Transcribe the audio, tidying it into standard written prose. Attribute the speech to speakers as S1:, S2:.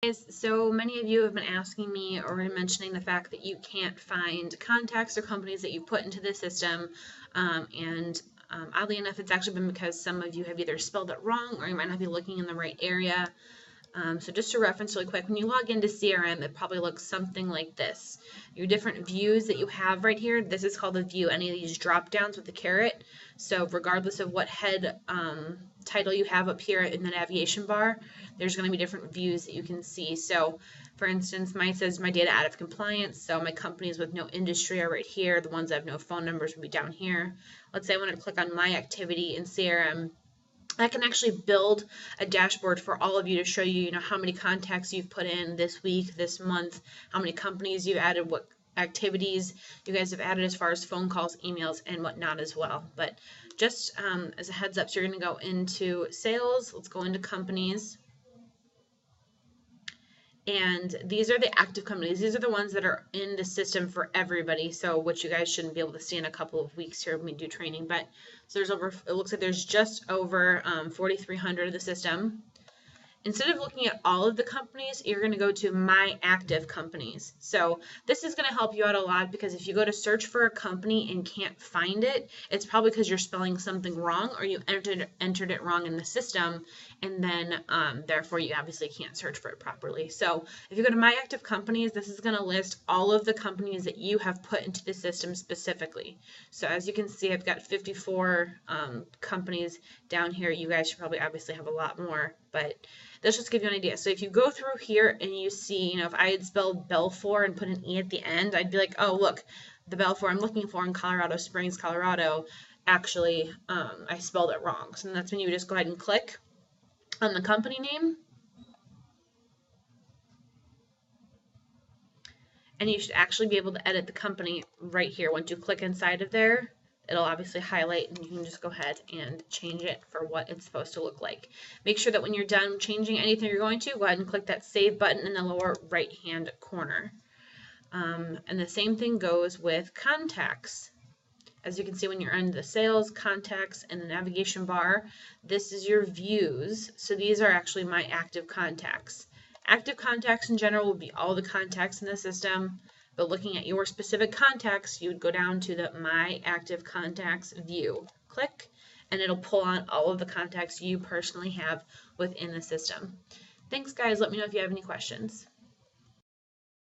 S1: Guys, so many of you have been asking me or mentioning the fact that you can't find contacts or companies that you put into the system, and oddly enough, it's actually been because some of you have either spelled it wrong or you might not be looking in the right area. So just to reference really quick, when you log into CRM, it probably looks something like this. Your different views that you have right here, this is called a view, any of these drop downs with the caret. So regardless of what head title you have up here in the navigation bar, there's going to be different views that you can see. So for instance, mine says my data out of compliance, so my companies with no industry are right here. The ones that have no phone numbers will be down here. Let's say I want to click on my activity in CRM. I can actually build a dashboard for all of you to show you, how many contacts you've put in this week, this month, how many companies you've added, what activities you guys have added as far as phone calls, emails, and whatnot as well. But just as a heads up, so you're going to go into sales. Let's go into companies. And these are the active companies. These are the ones that are in the system for everybody. So which you guys shouldn't be able to see in a couple of weeks here when we do training. But so there's over, it looks like there's just over 4,300 of the system. Instead of looking at all of the companies, you're going to go to My Active Companies. So this is going to help you out a lot because if you go to search for a company and can't find it, it's probably because you're spelling something wrong or you entered it wrong in the system, and then therefore you obviously can't search for it properly. So if you go to My Active Companies, this is going to list all of the companies that you have put into the system specifically. So as you can see, I've got 54 companies down here. You guys should probably obviously have a lot more, but this just give you an idea. So if you go through here and you see, if I had spelled Belfour and put an E at the end, I'd be like, oh, look, the Belfour I'm looking for in Colorado Springs, Colorado, actually, I spelled it wrong. So that's when you just go ahead and click on the company name. And you should actually be able to edit the company right here. Once you click inside of there, it'll obviously highlight and you can just go ahead and change it for what it's supposed to look like. Make sure that when you're done changing anything you're going to, go ahead and click that save button in the lower right hand corner. And the same thing goes with contacts. As you can see when you're in the sales, contacts, and the navigation bar, this is your views. So these are actually my active contacts. Active contacts in general would be all the contacts in the system. But looking at your specific contacts, you would go down to the My Active Contacts view. Click, and it'll pull on all of the contacts you personally have within the system. Thanks, guys. Let me know if you have any questions.